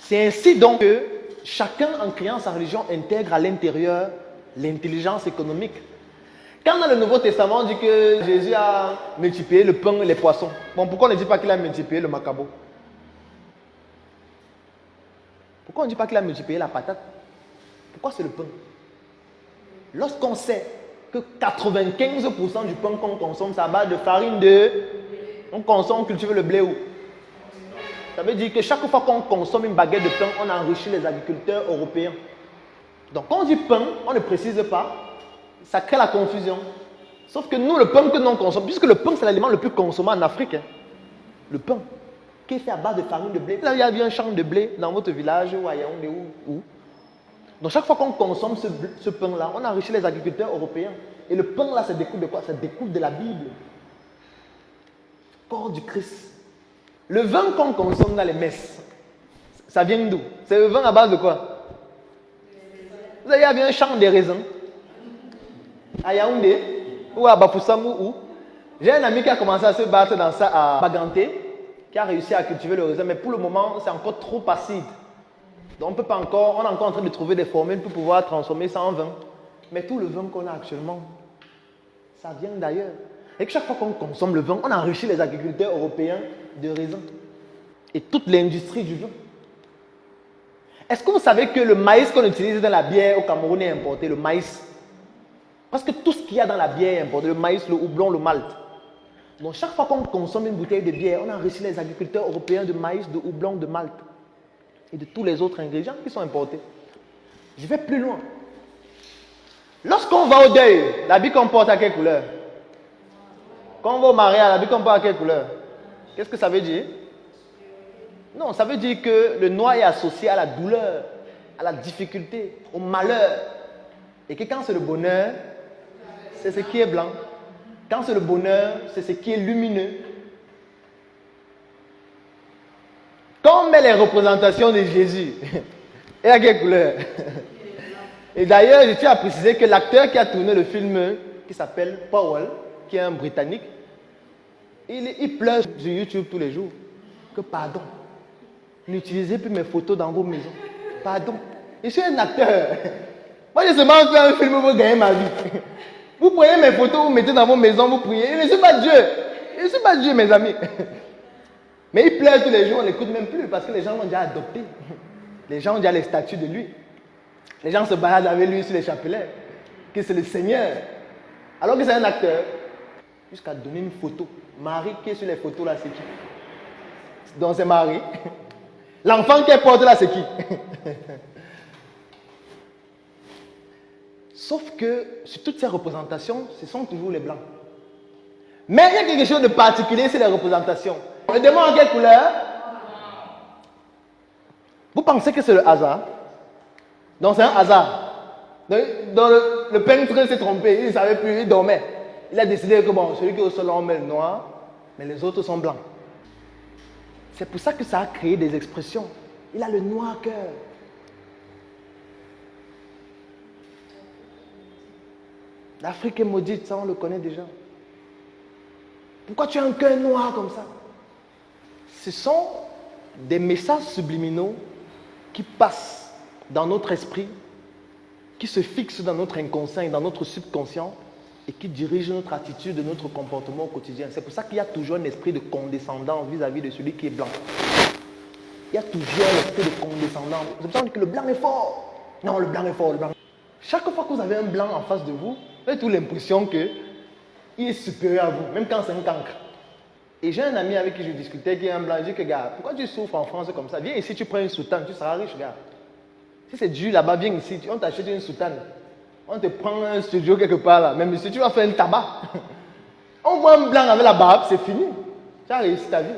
C'est ainsi donc que chacun, en créant sa religion, intègre à l'intérieur l'intelligence économique. Quand dans le Nouveau Testament, on dit que Jésus a multiplié le pain et les poissons, bon, pourquoi on ne dit pas qu'il a multiplié le macabo? Pourquoi on ne dit pas qu'il a multiplié la patate? Pourquoi c'est le pain? Lorsqu'on sait que 95% du pain qu'on consomme, c'est à base de farine de... On cultive le blé où? Ça veut dire que chaque fois qu'on consomme une baguette de pain, on enrichit les agriculteurs européens. Donc quand on dit pain, on ne précise pas, ça crée la confusion. Sauf que nous, le pain que nous consommons, puisque le pain c'est l'aliment le plus consommé en Afrique, le pain, qui est fait à base de farine de blé. Vous avez un champ de blé dans votre village ou à Yaoundé où? Donc chaque fois qu'on consomme ce pain-là, on enrichit les agriculteurs européens. Et le pain-là, ça découle de quoi? Ça découle de la Bible. Corps du Christ. Le vin qu'on consomme dans les messes, ça vient d'où? C'est le vin à base de quoi? Vous avez un champ de raisins à Yaoundé ou à Bafoussam ou? J'ai un ami qui a commencé à se battre dans ça à Baganté, qui a réussi à cultiver le raisin, mais pour le moment, c'est encore trop acide. Donc on peut pas encore, on est encore en train de trouver des formules pour pouvoir transformer ça en vin. Mais tout le vin qu'on a actuellement, ça vient d'ailleurs. Et que chaque fois qu'on consomme le vin, on enrichit les agriculteurs européens de raisin. Et toute l'industrie du vin. Est-ce que vous savez que le maïs qu'on utilise dans la bière au Cameroun est importé, le maïs? Parce que tout ce qu'il y a dans la bière est importé, le maïs, le houblon, le malt. Donc chaque fois qu'on consomme une bouteille de bière, on enrichit les agriculteurs européens de maïs, de houblon, de malt. Et de tous les autres ingrédients qui sont importés. Je vais plus loin. Lorsqu'on va au deuil, l'habit qu'on porte à quelle couleur? Quand on va au mariage, l'habit qu'on porte à quelle couleur? Qu'est-ce que ça veut dire? Non, ça veut dire que le noir est associé à la douleur, à la difficulté, au malheur. Et que quand c'est le bonheur, c'est ce qui est blanc. Quand c'est le bonheur, c'est ce qui est lumineux. Quand on met les représentations de Jésus, et à quelle couleur? Et d'ailleurs, je tiens à préciser que l'acteur qui a tourné le film, qui s'appelle Powell, qui est un Britannique, il pleure sur YouTube tous les jours. Que pardon, n'utilisez plus mes photos dans vos maisons. Pardon, je suis un acteur. Moi, j'ai seulement fait un film pour gagner ma vie. Vous prenez mes photos, vous mettez dans vos maisons, vous priez. Je ne suis pas Dieu. Je ne suis pas Dieu, mes amis. Mais il pleure tous les jours, on ne l'écoute même plus parce que les gens l'ont déjà adopté. Les gens ont déjà les statues de lui. Les gens se baladent avec lui sur les chapelets. Que c'est le Seigneur. Alors que c'est un acteur. Jusqu'à donner une photo. Marie qui est sur les photos là, c'est qui? Donc c'est Marie. L'enfant qu'elle porte là, c'est qui? Sauf que sur toutes ces représentations, ce sont toujours les blancs. Mais il y a quelque chose de particulier sur les représentations. On me demande en quelle couleur? Vous pensez que c'est le hasard? Donc c'est un hasard. Donc le peintre s'est trompé, il ne savait plus, il dormait. Il a décidé que bon, celui qui est au sol, on met le noir, mais les autres sont blancs. C'est pour ça que ça a créé des expressions. Il a le noir cœur. L'Afrique est maudite, ça on le connaît déjà. Pourquoi tu as un cœur noir comme ça? Ce sont des messages subliminaux qui passent dans notre esprit, qui se fixent dans notre inconscient et dans notre subconscient et qui dirigent notre attitude et notre comportement au quotidien. C'est pour ça qu'il y a toujours un esprit de condescendance vis-à-vis de celui qui est blanc. Il y a toujours un esprit de condescendance. C'est pour ça que le blanc est fort. Non, le blanc est fort, le blanc. Chaque fois que vous avez un blanc en face de vous, vous avez toujours l'impression qu'il est supérieur à vous, même quand c'est un cancre. Et j'ai un ami avec qui je discutais qui est un blanc. Je dis que, gars, pourquoi tu souffres en France comme ça? Viens ici, tu prends une soutane, tu seras riche, gars. Si c'est dur là-bas, viens ici, on t'achète une soutane. On te prend un studio quelque part là. Même si tu vas faire un tabac, on voit un blanc avec la barbe, c'est fini. Tu as réussi ta vie.